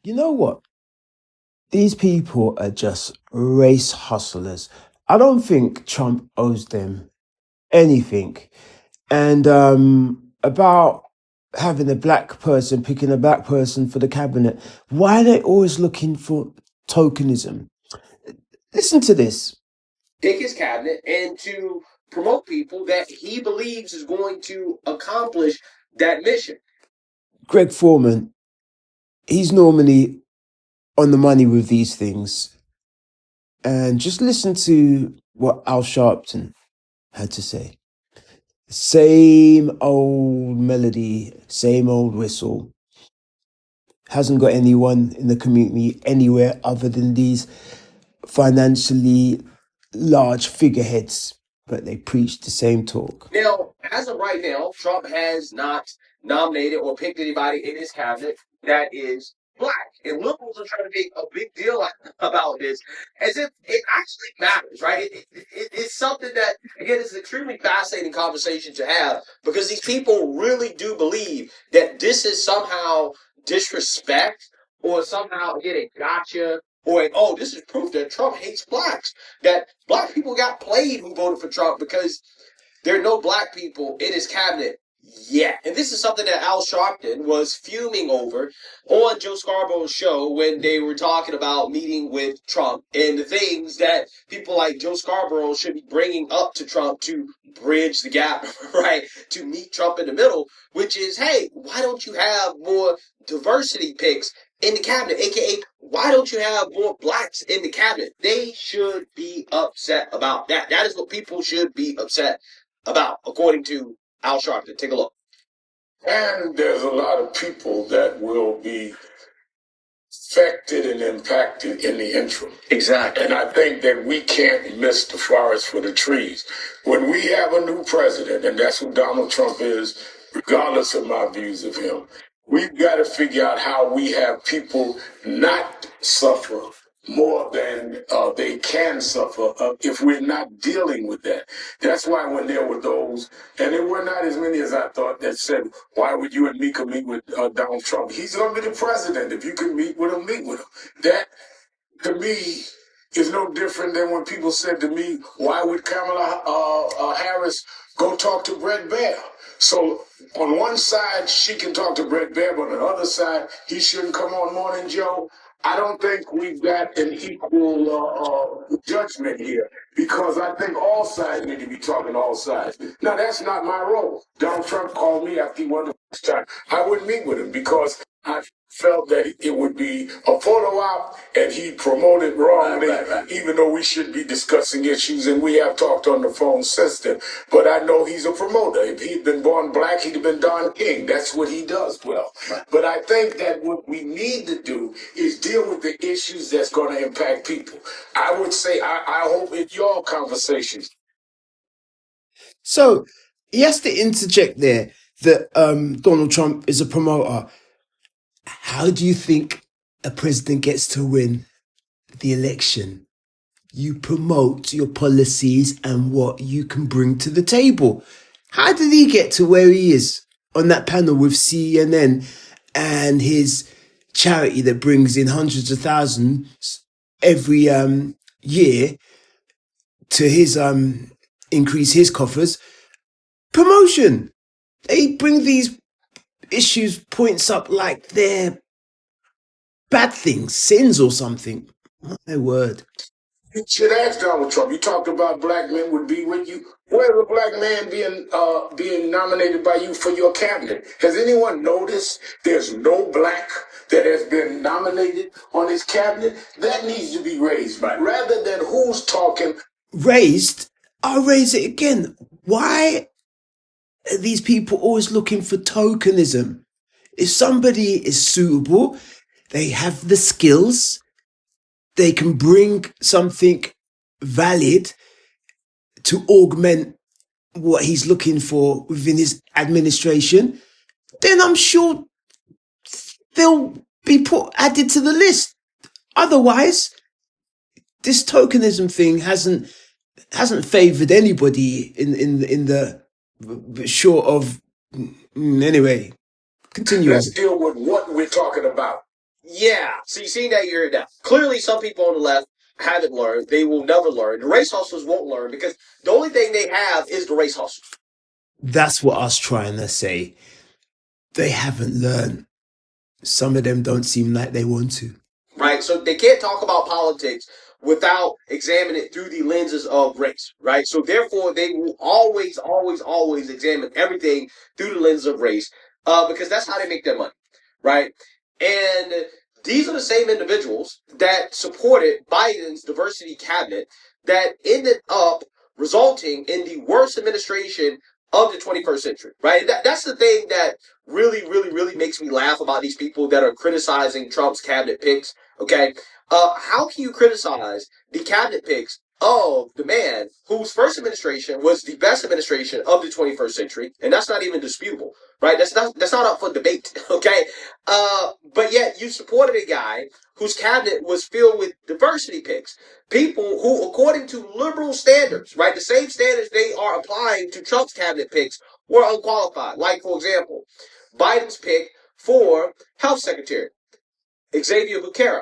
You know what? These people are just race hustlers. I don't think Trump owes them anything. And about having a black person, picking a black person for the cabinet, why are they always looking for tokenism? Listen to this. Pick his cabinet and to promote people that he believes is going to accomplish that mission. Greg Foreman, he's normally on the money with these things. And just listen to what Al Sharpton had to say. Same old melody, same old whistle. Hasn't got anyone in the community anywhere other than these financially large figureheads, but they preach the same talk. Now, as of right now, Trump has not nominated or picked anybody in his cabinet that is black. And liberals are trying to make a big deal about this as if it actually matters, right? It's something that, again, is an extremely fascinating conversation to have because these people really do believe that this is somehow disrespect or somehow, again, a gotcha or oh, this is proof that Trump hates blacks, that black people got played who voted for Trump because there are no black people in his cabinet yet. And this is something that Al Sharpton was fuming over on Joe Scarborough's show when they were talking about meeting with Trump and the things that people like Joe Scarborough should be bringing up to Trump to bridge the gap, right? To meet Trump in the middle, which is, hey, why don't you have more diversity picks in the cabinet, aka why don't you have more blacks in the cabinet? They should be upset about that. That is what people should be upset about, according to Al Sharpton. Take a look. And there's a lot of people that will be affected and impacted in the interim. Exactly. And I think that we can't miss the forest for the trees. When we have a new president, and that's who Donald Trump is, regardless of my views of him, we've got to figure out how we have people not suffer more than they can suffer if we're not dealing with that. That's why when there were those, and there were not as many as I thought, that said, why would you and Mika meet with Donald Trump? He's going to be the president. If you can meet with him, meet with him. That, to me, is no different than when people said to me, why would Kamala Harris go talk to Brett Baer? So on one side, she can talk to Brett Baer, but on the other side, he shouldn't come on Morning Joe. I don't think we've got an equal judgment here because I think all sides need to be talking all sides. Now, that's not my role. Donald Trump called me after he won the first time. I wouldn't meet with him because I felt that it would be a photo op and he promoted wrongly, right. Even though we should be discussing issues and we have talked on the phone since then. But I know he's a promoter. If he'd been born black, he'd have been Don King. That's what he does well. Right. But I think that what we need to do is deal with the issues that's going to impact people. I would say, I hope in your conversations. So he has to interject there that Donald Trump is a promoter. How do you think a president gets to win the election? You promote your policies and what you can bring to the table. How did he get to where he is on that panel with CNN and his charity that brings in hundreds of thousands every year to his increase his coffers? Promotion. They bring these issues, points up like they're bad things, sins or something. My word. You should ask Donald Trump. You talked about black men would be with you. Where's a black man being nominated by you for your cabinet? Has anyone noticed there's no black that has been nominated on his cabinet? That needs to be raised, right? Rather than who's talking. Raised? I'll raise it again. Why are these people always looking for tokenism? If somebody is suitable, they have the skills, they can bring something valid to augment what he's looking for within his administration, then I'm sure they'll be added to the list. Otherwise, this tokenism thing hasn't favored anybody in the short of anyway. Continue. Let's deal with what we're talking about. Yeah. So you see that you're now. Clearly, some people on the left haven't learned. They will never learn. The race hustlers won't learn because the only thing they have is the race hustle. That's what I was trying to say. They haven't learned. Some of them don't seem like they want to. Right? So they can't talk about politics without examining it through the lenses of race, right? So therefore, they will always, always, always examine everything through the lens of race, because that's how they make their money, right? And these are the same individuals that supported Biden's diversity cabinet that ended up resulting in the worst administration of the 21st century, right? That's the thing that really, really, really makes me laugh about these people that are criticizing Trump's cabinet picks. Okay, how can you criticize the cabinet picks of the man whose first administration was the best administration of the 21st century, and that's not even disputable, right? That's not up for debate. Okay, but yet you supported a guy whose cabinet was filled with diversity picks, people who, according to liberal standards, right, the same standards they are applying to Trump's cabinet picks, were unqualified. Like, for example, Biden's pick for health secretary, Xavier Becerra.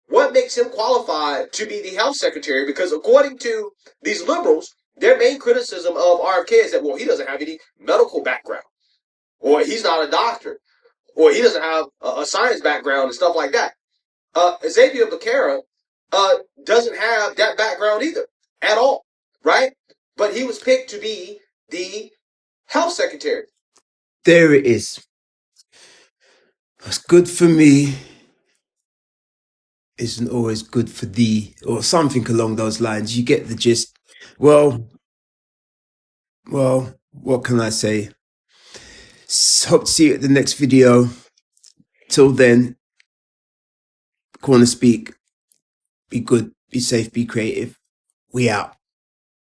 What makes him qualified to be the health secretary? Because according to these liberals, their main criticism of RFK is that, well, he doesn't have any medical background, or he's not a doctor, or he doesn't have a science background and stuff like that. Xavier Becerra doesn't have that background either at all, right? But he was picked to be the health secretary. There it is. What's good for me isn't always good for thee, or something along those lines. You get the gist. Well, what can I say? Hope to see you at the next video. Till then, Corner Speak. Be good, be safe, be creative. We out.